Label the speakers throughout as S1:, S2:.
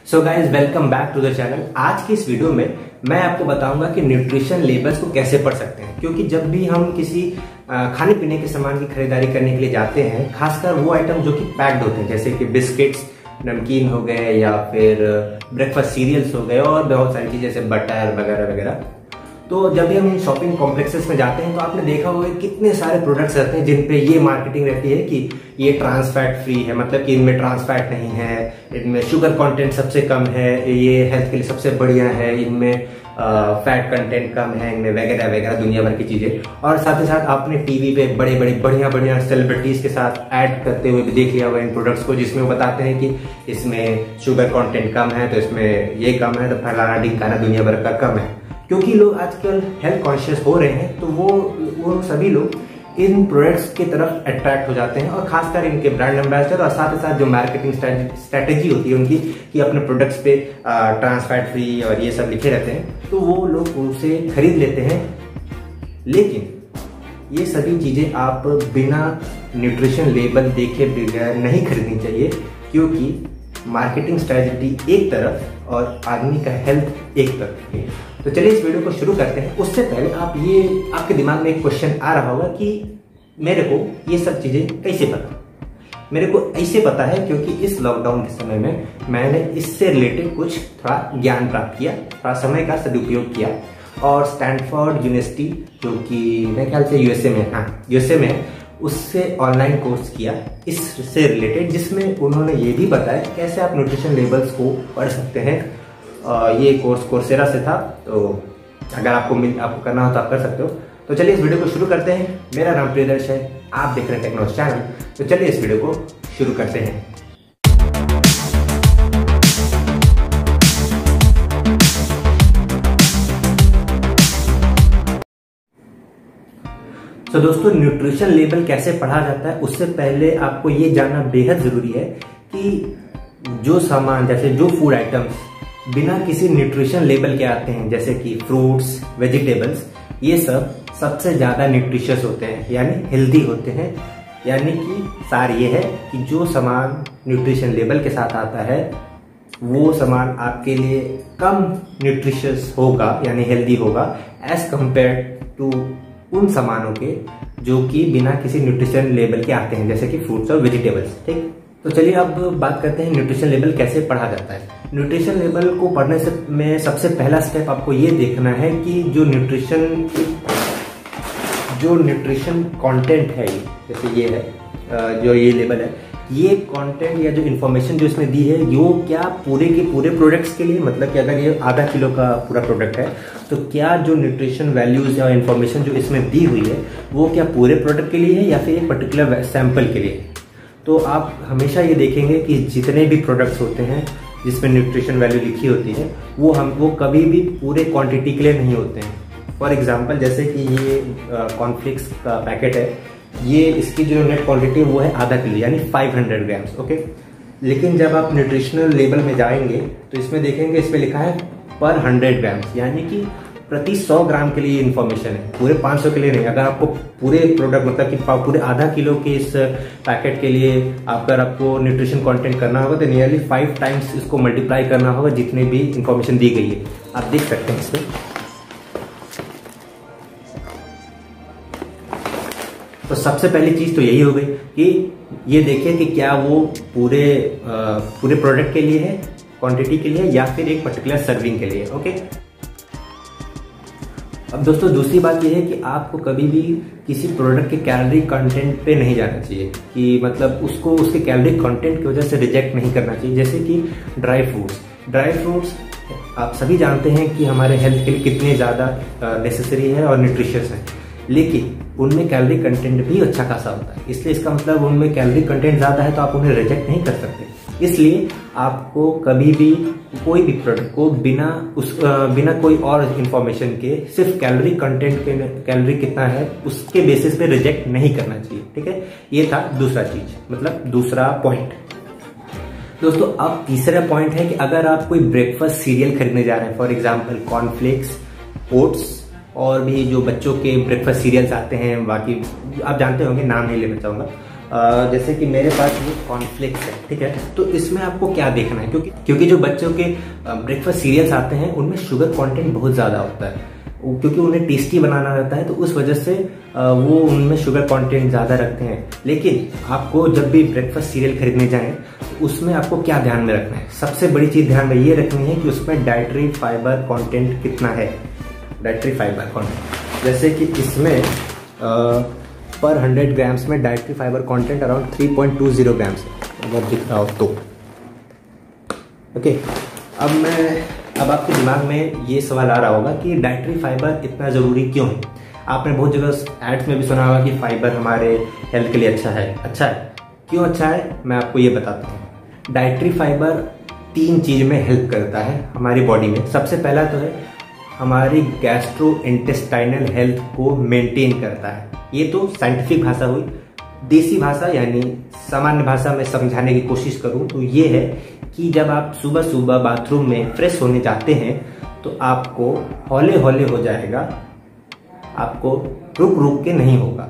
S1: So guys welcome back to the channel. आज की इस वीडियो में मैं आपको बताऊंगा कि न्यूट्रिशन लेबल्स को कैसे पढ़ सकते हैं, क्योंकि जब भी हम किसी खाने पीने के सामान की खरीदारी करने के लिए जाते हैं, खासकर वो आइटम जो कि पैक्ड होते हैं, जैसे कि बिस्किट्स, नमकीन हो गए या फिर ब्रेकफास्ट सीरियल्स हो गए और बहुत सारी चीजें जैसे बटर वगैरह वगैरह। तो जब भी हम इन शॉपिंग कॉम्प्लेक्सेस में जाते हैं तो आपने देखा होगा कितने सारे प्रोडक्ट्स रहते हैं जिन पे ये मार्केटिंग रहती है कि ये ट्रांस फैट फ्री है, मतलब कि इनमें ट्रांस फैट नहीं है, इनमें शुगर कंटेंट सबसे कम है, ये हेल्थ के लिए सबसे बढ़िया है, इनमें फैट कंटेंट कम है, इनमें वगैरह वगैरह दुनिया भर की चीजें। और साथ ही साथ आपने टीवी पे बड़े बड़े बढ़िया सेलिब्रिटीज के साथ ऐड करते हुए भी देख लिया होगा इन प्रोडक्ट्स को, जिसमें वो बताते हैं कि इसमें शुगर कंटेंट कम है तो इसमें ये कम है, तो फलाना ढिमकाना दुनिया भर का कम है। क्योंकि लोग आजकल हेल्थ कॉन्शियस हो रहे हैं तो वो सभी लोग इन प्रोडक्ट्स की तरफ अट्रैक्ट हो जाते हैं, और खासकर इनके ब्रांड एम्बेसडर और साथ ही साथ जो मार्केटिंग स्ट्रेटेजी होती है उनकी कि अपने प्रोडक्ट्स पे ट्रांस फैट फ्री और ये सब लिखे रहते हैं, तो वो लोग उसे खरीद लेते हैं। लेकिन ये सभी चीजें आप बिना न्यूट्रिशन लेबल देखे बगैर नहीं खरीदनी चाहिए, क्योंकि मार्केटिंग स्ट्रेटेजी एक तरफ और आदमी का हेल्थ एक तरफ है। तो चलिए इस वीडियो को शुरू करते हैं। उससे पहले आपके दिमाग में एक क्वेश्चन आ रहा होगा कि मेरे को ये सब चीजें कैसे पता। मेरे को ऐसे पता है क्योंकि इस लॉकडाउन के समय में मैंने इससे रिलेटेड कुछ थोड़ा ज्ञान प्राप्त किया, थोड़ा समय का सदुपयोग किया, और स्टैनफोर्ड यूनिवर्सिटी जो कि मेरे ख्याल से यूएसए में उससे ऑनलाइन कोर्स किया इससे रिलेटेड, जिसमें उन्होंने ये भी बताया कैसे आप न्यूट्रिशन लेबल्स को पढ़ सकते हैं। ये कोर्स कोर्सेरा से था, तो अगर आपको करना हो तो आप कर सकते हो। तो चलिए इस वीडियो को शुरू करते हैं। मेरा नाम प्रियदर्श है, आप देख रहे हैं टेक्नोलॉजी चैनल। तो चलिए इस वीडियो को शुरू करते हैं। तो दोस्तों, न्यूट्रिशन लेबल कैसे पढ़ा जाता है उससे पहले आपको ये जानना बेहद जरूरी है कि जो सामान, जैसे जो फूड आइटम्स बिना किसी न्यूट्रिशन लेबल के आते हैं, जैसे कि फ्रूट्स, वेजिटेबल्स, ये सब सबसे ज्यादा न्यूट्रिशियस होते हैं, यानी हेल्दी होते हैं। यानी कि सार ये है कि जो सामान न्यूट्रिशन लेबल के साथ आता है वो सामान आपके लिए कम न्यूट्रिशियस होगा, यानी हेल्दी होगा, एज कंपेयर टू उन सामानों के जो कि बिना किसी न्यूट्रिशन लेबल के आते हैं, जैसे कि फ्रूट्स और वेजिटेबल्स। ठीक, तो चलिए अब बात करते हैं न्यूट्रिशन लेबल कैसे पढ़ा जाता है। न्यूट्रिशन लेबल को पढ़ने से में सबसे पहला स्टेप आपको ये देखना है कि जो न्यूट्रिशन कंटेंट है, जैसे ये है जो ये लेबल है, ये कंटेंट या जो इन्फॉर्मेशन जो इसमें दी है वो क्या पूरे के पूरे प्रोडक्ट्स के लिए, मतलब कि अगर ये आधा किलो का पूरा प्रोडक्ट है तो क्या जो न्यूट्रिशन वैल्यूज या इन्फॉर्मेशन जो इसमें दी हुई है वो क्या पूरे प्रोडक्ट के लिए है या फिर एक पर्टिकुलर सैंपल के लिए। तो आप हमेशा ये देखेंगे कि जितने भी प्रोडक्ट्स होते हैं जिसमें न्यूट्रिशन वैल्यू लिखी होती है वो कभी भी पूरे क्वांटिटी के लिए नहीं होते हैं। फॉर एग्जांपल, जैसे कि ये कॉर्नफ्लेक्स का पैकेट है, ये इसकी जो नेट क्वांटिटी वो है आधा किलो, यानी 500 ग्राम्स। ओके, लेकिन जब आप न्यूट्रिशनल लेबल में जाएंगे तो इसमें देखेंगे इस पे लिखा है पर 100 ग्राम्स, यानी कि प्रति 100 ग्राम के लिए इन्फॉर्मेशन है, पूरे 500 के लिए नहीं। अगर आपको पूरे प्रोडक्ट, मतलब कि पूरे आधा किलो के इस पैकेट के लिए अगर आपको न्यूट्रिशन कंटेंट करना होगा तो नियरली 5 टाइम्स इसको मल्टीप्लाई करना होगा जितने भी इन्फॉर्मेशन दी गई है। आप देख सकते हैं इसमें। तो सबसे पहली चीज तो यही हो गई कि ये देखिए कि क्या वो पूरे प्रोडक्ट के लिए है, क्वांटिटी के लिए, या फिर एक पर्टिकुलर सर्विंग के लिए। ओके, अब दोस्तों दूसरी बात यह है कि आपको कभी भी किसी प्रोडक्ट के कैलोरी कंटेंट पे नहीं जाना चाहिए, कि मतलब उसको उसके कैलोरी कंटेंट की वजह से रिजेक्ट नहीं करना चाहिए। जैसे कि ड्राई फ्रूट्स आप सभी जानते हैं कि हमारे हेल्थ के लिए कितने ज़्यादा नेसेसरी है और न्यूट्रिशियस है, लेकिन उनमें कैलोरी कंटेंट भी अच्छा खासा होता है। इसलिए इसका मतलब उनमें कैलोरी कंटेंट ज़्यादा है तो आप उन्हें रिजेक्ट नहीं कर सकते। इसलिए आपको कभी भी कोई भी प्रोडक्ट को बिना कोई और इंफॉर्मेशन के सिर्फ कैलोरी कितना है उसके बेसिस पे रिजेक्ट नहीं करना चाहिए। ठीक है, ये था दूसरा चीज, मतलब दूसरा पॉइंट। दोस्तों अब तीसरा पॉइंट है कि अगर आप कोई ब्रेकफास्ट सीरियल खरीदने जा रहे हैं, फॉर एग्जाम्पल कॉर्नफ्लेक्स, ओट्स, और भी जो बच्चों के ब्रेकफास्ट सीरियल्स आते हैं, बाकी आप जानते होंगे, नाम नहीं लेना चाहूंगा, जैसे कि मेरे पास ये कॉर्नफ्लेक्स है, ठीक है। तो इसमें आपको क्या देखना है, क्योंकि जो बच्चों के ब्रेकफास्ट सीरियल्स आते हैं उनमें शुगर कंटेंट बहुत ज़्यादा होता है, क्योंकि उन्हें टेस्टी बनाना रहता है, तो उस वजह से वो उनमें शुगर कंटेंट ज़्यादा रखते हैं। लेकिन आपको जब भी ब्रेकफास्ट सीरियल खरीदने जाएं तो उसमें आपको क्या ध्यान में रखना है, सबसे बड़ी चीज़ ध्यान में ये रखनी है कि उसमें डाइटरी फाइबर कंटेंट कितना है। डाइटरी फाइबर कंटेंट जैसे कि इसमें पर 100 ग्राम्स में dietary fibre content around 3.20 grams अगर दिख रहा हो तो। ओके, अब आपके दिमाग में ये सवाल आ रहा होगा कि डाइटरी फाइबर इतना ज़रूरी क्यों है। आपने बहुत जगह एड्स में भी सुना होगा कि फाइबर हमारे हेल्थ के लिए अच्छा है। क्यों अच्छा है, मैं आपको ये बताता हूँ। डाइटरी फाइबर 3 चीज़ में हेल्प करता है हमारी बॉडी में। सबसे पहला तो है हमारी गैस्ट्रो इंटेस्टाइनल हेल्थ को मेंटेन करता है। ये तो साइंटिफिक भाषा हुई। देसी भाषा यानी सामान्य भाषा में समझाने की कोशिश करूँ तो ये है कि जब आप सुबह सुबह बाथरूम में फ्रेश होने जाते हैं तो आपको हौले हौले हो जाएगा, आपको रुक रुक के नहीं होगा।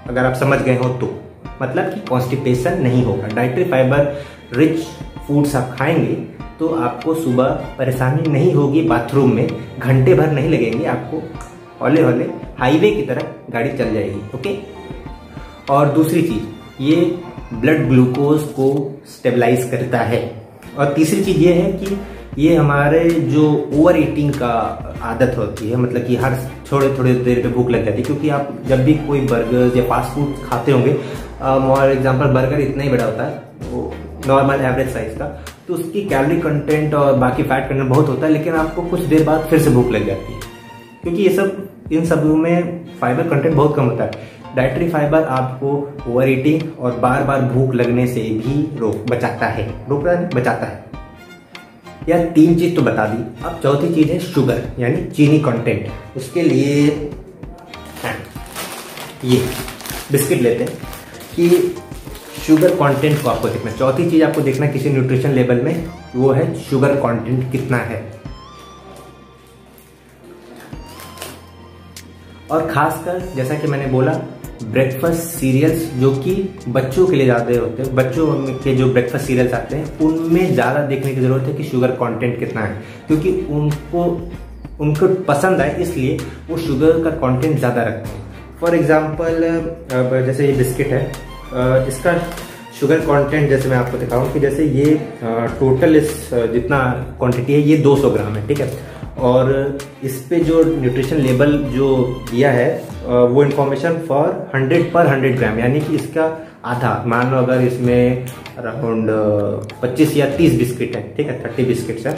S1: अगर आप समझ गए हो तो मतलब कि कॉन्स्टिपेशन नहीं होगा। डाइटरी फाइबर रिच फूड्स आप खाएंगे तो आपको सुबह परेशानी नहीं होगी, बाथरूम में घंटे भर नहीं लगेंगे, आपको हौले हौले हाईवे की तरह गाड़ी चल जाएगी। ओके, और दूसरी चीज़ ये ब्लड ग्लूकोज को स्टेबलाइज करता है। और तीसरी चीज़ ये है कि ये हमारे जो ओवर ईटिंग का आदत होती है, मतलब कि हर थोड़े देर पे भूख लग जाती है, क्योंकि आप जब भी कोई बर्गर या फास्ट फूड खाते होंगे, फॉर एग्जांपल बर्गर इतना ही बड़ा होता है, वो नॉर्मल एवरेज साइज का, तो उसकी कैलोरी कंटेंट और बाकी फैट कंटेंट बहुत होता है, लेकिन आपको कुछ देर बाद फिर से भूख लग जाती है, क्योंकि इन सब में फाइबर कंटेंट बहुत कम होता है। डाइटरी फाइबर आपको ओवर ईटिंग और बार बार भूख लगने से भी बचाता है। यार 3 चीज तो बता दी, अब चौथी चीज है शुगर यानी चीनी कंटेंट। उसके लिए ये बिस्किट लेते हैं कि शुगर कंटेंट को आपको देखना। चौथी चीज आपको देखना किसी न्यूट्रिशन लेवल में, वो है शुगर कंटेंट कितना है। और खासकर जैसा कि मैंने बोला, ब्रेकफास्ट सीरियल्स जो कि बच्चों के लिए ज़्यादा होते हैं, बच्चों के जो ब्रेकफास्ट सीरियल्स आते हैं उनमें ज़्यादा देखने की ज़रूरत है कि शुगर कंटेंट कितना है, क्योंकि उनको पसंद आए इसलिए वो शुगर का कंटेंट ज़्यादा रखते हैं। फॉर एग्जांपल जैसे ये बिस्किट है, इसका शुगर कंटेंट जैसे मैं आपको दिखाऊं कि जैसे ये टोटल जितना क्वांटिटी है ये 200 ग्राम है, ठीक है। और इस पे जो न्यूट्रिशन लेबल जो दिया है वो इन्फॉर्मेशन फॉर 100 ग्राम, यानी कि इसका आधा। मान लो अगर इसमें अराउंड 25 या 30 बिस्किट है, ठीक है, 30 बिस्किट्स है,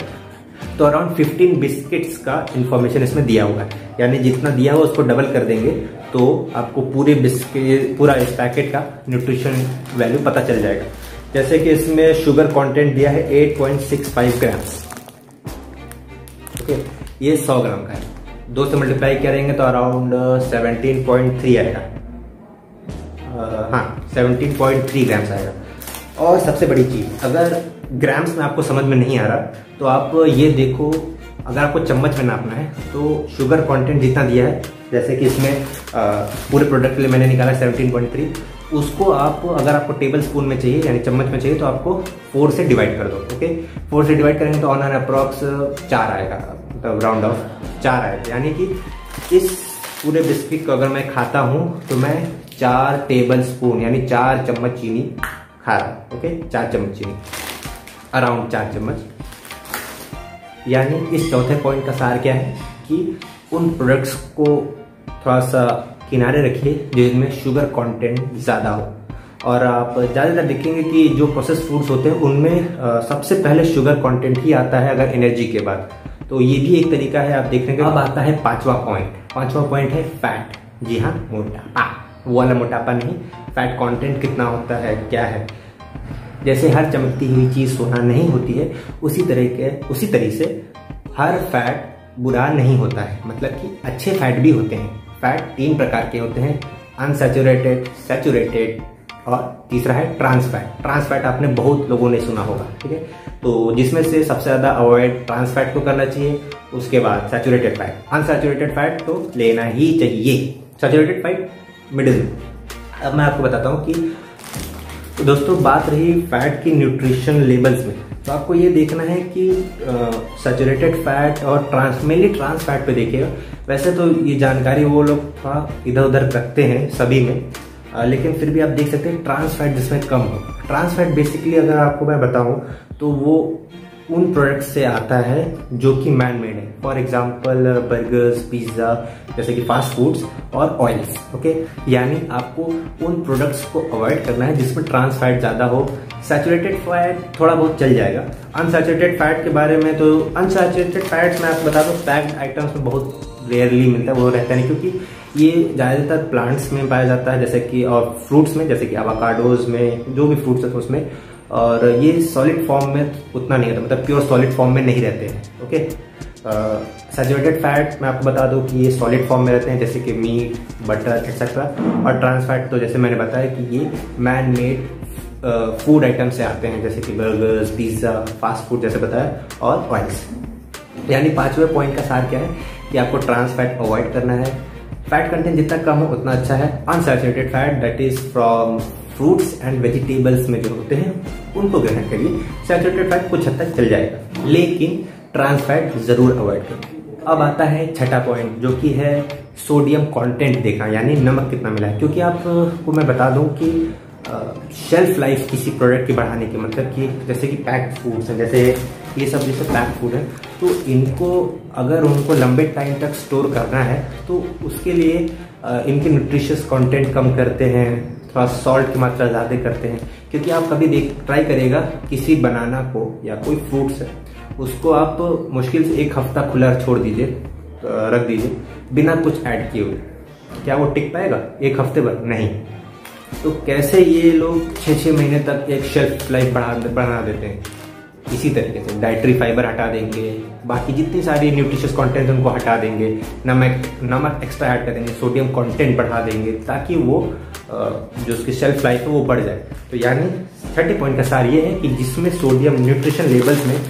S1: तो अराउंड 15 बिस्किट्स का इन्फॉर्मेशन इसमें दिया हुआ है। यानी जितना दिया हुआ उसको डबल कर देंगे तो आपको पूरा इस पैकेट का न्यूट्रिशन वैल्यू पता चल जाएगा। जैसे कि इसमें शुगर कंटेंट दिया है 8.65 ग्राम्स, ओके। ये 100 ग्राम का है, 2 से मल्टीप्लाई करेंगे तो अराउंड 17.3 आएगा। हाँ, 17.3 ग्राम्स आएगा। और सबसे बड़ी चीज, अगर ग्राम्स में आपको समझ में नहीं आ रहा तो आप ये देखो, अगर आपको चम्मच में नापना है तो शुगर कंटेंट जितना दिया है, जैसे कि इसमें पूरे प्रोडक्ट के लिए मैंने निकाला 17.3, उसको आप अगर आपको टेबल स्पून में चाहिए यानी चम्मच में चाहिए तो आपको 4 से डिवाइड कर दो, ओके। 4 से डिवाइड करेंगे तो ऑन एन अप्रॉक्स 4 आएगा, मतलब राउंड ऑफ 4 आएगा। यानी कि इस पूरे बिस्किट को अगर मैं खाता हूँ तो मैं 4 टेबल स्पून यानी 4 चम्मच चीनी खा रहा हूँ, ओके। 4 चम्मच चीनी, अराउंड 4 चम्मच। यानी इस चौथे पॉइंट का सार क्या है कि उन प्रोडक्ट्स को थोड़ा सा किनारे रखिए जिनमें शुगर कंटेंट ज़्यादा हो। और आप ज़्यादातर देखेंगे कि जो प्रोसेस फूड्स होते हैं उनमें सबसे पहले शुगर कंटेंट ही आता है, अगर एनर्जी के बाद। तो ये भी एक तरीका है आप देखने का। अब आता है 5वां पॉइंट। 5वां पॉइंट है फैट। जी हाँ, मोटापा, वो वाला मोटापा नहीं, फैट कंटेंट कितना होता है, क्या है। जैसे हर चमकती हुई चीज़ सोना नहीं होती है, उसी तरह से हर फैट बुरा नहीं होता है, मतलब कि अच्छे फैट भी होते हैं। फैट 3 प्रकार के होते हैं, अनसैचुरेटेड, सैचुरेटेड और तीसरा है ट्रांस फैट। ट्रांस फैट आपने बहुत लोगों ने सुना होगा, ठीक है। तो जिसमें से सबसे ज़्यादा अवॉइड ट्रांस फैट को करना चाहिए, उसके बाद सैचुरेटेड फैट। अनसैचुरेटेड फैट तो लेना ही चाहिए, सैचुरेटेड फैट मिडिल। अब मैं आपको बताता हूँ कि तो दोस्तों बात रही फैट की न्यूट्रिशन लेबल्स में, तो आपको ये देखना है कि सैचुरेटेड फैट और मेनली ट्रांस फैट पे देखिएगा। वैसे तो ये जानकारी वो लोग थोड़ा इधर उधर रखते हैं सभी में, लेकिन फिर भी आप देख सकते हैं ट्रांस फैट जिसमें कम हो। ट्रांस फैट बेसिकली अगर आपको मैं बताऊं तो वो उन प्रोडक्ट्स से आता है जो कि मैन मेड है। फॉर एग्जांपल बर्गर्स, पिज्ज़ा, जैसे कि फास्ट फूड्स और ऑयल्स। ओके, यानी आपको उन प्रोडक्ट्स को अवॉइड करना है जिसमें ट्रांस फैट ज़्यादा हो। सैचुरेटेड फैट थोड़ा बहुत चल जाएगा। अनसैचुरेटेड फैट के बारे में तो अनसैचुरेटेड फैट्स मैं आपको बता दूँ पैक्ड आइटम्स में बहुत रेयरली मिलता है, वो रहता नहीं, क्योंकि ये ज़्यादातर प्लांट्स में पाया जाता है, जैसे कि और फ्रूट्स में, जैसे कि एवोकाडोज में, जो भी फ्रूट्स होते हैं उसमें। और ये सॉलिड फॉर्म में उतना नहीं रहता, मतलब प्योर सॉलिड फॉर्म में नहीं रहते हैं। ओके, सैचुरेटेड फैट मैं आपको बता दूं कि ये सॉलिड फॉर्म में रहते हैं, जैसे कि मीट, बटर एक्सेट्रा। और ट्रांस फैट तो जैसे मैंने बताया कि ये मैन मेड फूड आइटम से आते हैं, जैसे कि बर्गर्स, पिज्ज़ा, फास्ट फूड जैसे बताया, और ऑयल्स। यानी 5वें पॉइंट का सार क्या है कि आपको ट्रांस फैट अवॉइड करना है। फैट कंटेंट जितना कम हो उतना अच्छा है। Unsaturated fat that is from fruits and vegetables में जो होते हैं उनको ग्रहण करिए। सैचुरेटेड फैट कुछ हद तक चल जाएगा, लेकिन ट्रांस फैट जरूर अवॉइड करिए। अब आता है छठा पॉइंट, जो कि है सोडियम कंटेंट देखना, यानी नमक कितना मिला है। क्योंकि आपको मैं बता दूं कि शेल्फ लाइफ किसी प्रोडक्ट की बढ़ाने की, मतलब कि जैसे कि पैक्ड फूड्स हैं, जैसे ये सब जैसे पैक्ड फूड है, तो इनको अगर उनको लंबे टाइम तक स्टोर करना है तो उसके लिए इनके न्यूट्रिशियस कंटेंट कम करते हैं, थोड़ा सॉल्ट की मात्रा ज़्यादा करते हैं। क्योंकि आप कभी ट्राई करेगा किसी बनाना को या कोई फ्रूट्स है, उसको आप मुश्किल से 1 हफ्ता खुला छोड़ दीजिए, रख दीजिए बिना कुछ ऐड किए हुए, क्या वो टिक पाएगा 1 हफ्ते भर? नहीं। तो कैसे ये लोग 6-6 महीने तक एक शेल्फ लाइफ बढ़ा देते हैं। इसी तरीके से डाइटरी फाइबर हटा देंगे, बाकी जितनी सारी न्यूट्रिशियस कंटेंट उनको हटा देंगे, नमक एक्स्ट्रा ऐड कर देंगे, सोडियम कंटेंट बढ़ा देंगे, ताकि वो जो उसकी शेल्फ लाइफ है वो बढ़ जाए। तो यानी 30 पॉइंट का सार ये है कि जिसमें सोडियम न्यूट्रिशन लेबल्स में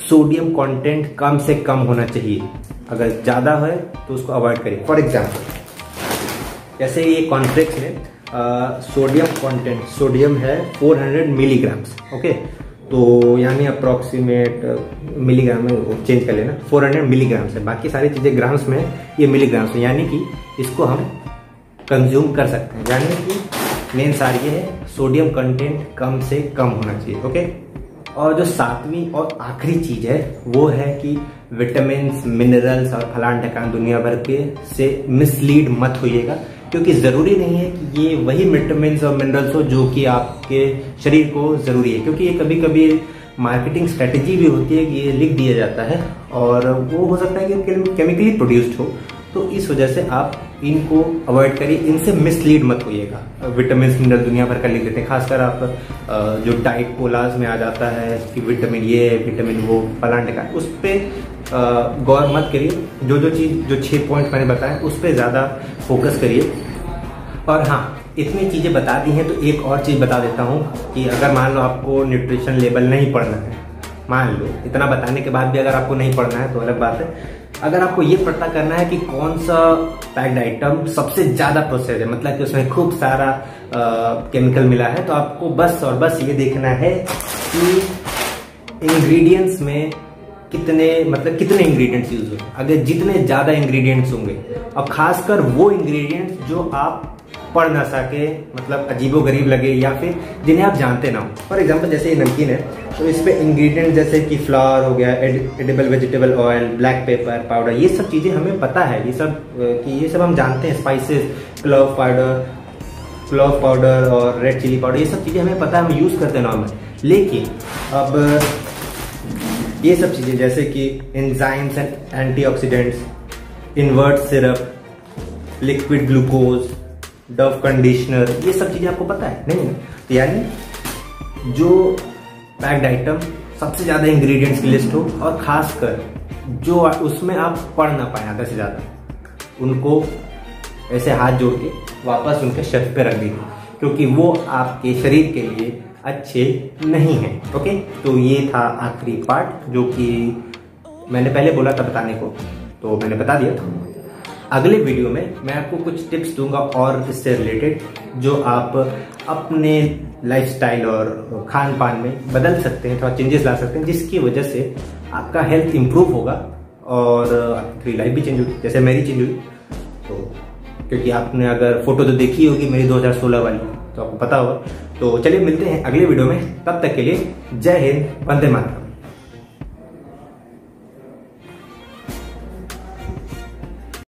S1: सोडियम कंटेंट कम से कम होना चाहिए। अगर ज़्यादा है तो उसको अवॉइड करिए। फॉर एग्जाम्पल जैसे ये कॉर्नफ्लेक्स में सोडियम कंटेंट, सोडियम है 400 मिलीग्राम्स। ओके, तो यानी अप्रॉक्सीमेट मिलीग्राम में चेंज कर लेना, 400 मिलीग्राम से, बाकी सारी चीज़ें ग्राम्स में, ये मिलीग्राम्स में, यानी कि इसको हम कंज्यूम कर सकते हैं। यानी कि मेन सार ये है सोडियम कंटेंट कम से कम होना चाहिए। ओके, और जो 7वीं और आखिरी चीज़ है वो है कि विटामिन, मिनरल्स और फलान ढकान दुनिया भर के से मिसलीड मत होइएगा, क्योंकि ज़रूरी नहीं है कि ये वही विटामिन और मिनरल्स हो जो कि आपके शरीर को ज़रूरी है। क्योंकि ये कभी कभी मार्केटिंग स्ट्रेटेजी भी होती है कि ये लिख दिया जाता है और वो हो सकता है कि केमिकली प्रोड्यूस्ड हो, तो इस वजह से आप इनको अवॉइड करिए, इनसे मिसलीड मत होइएगा। विटामिन मिनरल दुनिया भर का लिख देते हैं, खासकर आप जो डाइट कोलाज में आ जाता है कि विटामिन ये, विटामिन वो, फलान का, उस पर गौर मत करिए। जो 6 पॉइंट मैंने बताए उस पर ज़्यादा फोकस करिए। और हाँ, इतनी चीज़ें बता दी हैं तो एक और चीज़ बता देता हूँ कि अगर मान लो आपको न्यूट्रिशन लेबल नहीं पढ़ना है, मान लो इतना बताने के बाद भी अगर आपको नहीं पढ़ना है तो अलग बात है। अगर आपको ये पता करना है कि कौन सा पैक्ड आइटम सबसे ज़्यादा प्रोसेस है, मतलब कि उसमें खूब सारा केमिकल मिला है, तो आपको बस और बस ये देखना है कि इंग्रेडिएंट्स में कितने इंग्रेडिएंट्स यूज हुए। अगर जितने ज़्यादा इंग्रेडिएंट्स होंगे, और खासकर वो इंग्रेडिएंट्स जो आप पढ़ ना सके, मतलब अजीबोगरीब लगे या फिर जिन्हें आप जानते ना हो। फॉर एग्जांपल जैसे ये नमकीन है तो इस पे इंग्रेडिएंट जैसे कि फ्लावर हो गया, edible vegetable oil, black pepper powder, ये सब चीज़ें हमें पता है, ये सब हम जानते हैं। स्पाइसेस, क्लोव पाउडर और रेड चिली पाउडर, ये सब चीज़ें हमें पता है, हम यूज़ करते हैं नॉर्मल। लेकिन अब ये सब चीज़ें जैसे कि enzymes and antioxidants, invert syrup, liquid glucose, Dove conditioner, ये सब चीज़ें आपको पता है नहीं? तो यानी जो पैक्ड आइटम सबसे ज़्यादा इंग्रेडिएंट्स की लिस्ट हो, और खासकर जो उसमें आप पढ़ ना पाए आधा से ज़्यादा, उनको ऐसे हाथ जोड़ के वापस उनके शेल्फ पे रख दीजिए, क्योंकि वो आपके शरीर के लिए अच्छे नहीं हैं। ओके, तो ये था आखिरी पार्ट जो कि मैंने पहले बोला था बताने को, तो मैंने बता दिया था। अगले वीडियो में मैं आपको कुछ टिप्स दूंगा और इससे रिलेटेड, जो आप अपने लाइफस्टाइल और खान पान में बदल सकते हैं, थोड़ा चेंजेस ला सकते हैं, जिसकी वजह से आपका हेल्थ इंप्रूव होगा और आपकी लाइफ भी चेंज होगी, जैसे मेरी चेंज हुई। तो क्योंकि आपने अगर फोटो तो देखी होगी मेरी 2016 वाली, तो आपको पता होगा। तो चलिए मिलते हैं अगले वीडियो में, तब तक के लिए जय हिंद, वंदे मातरम।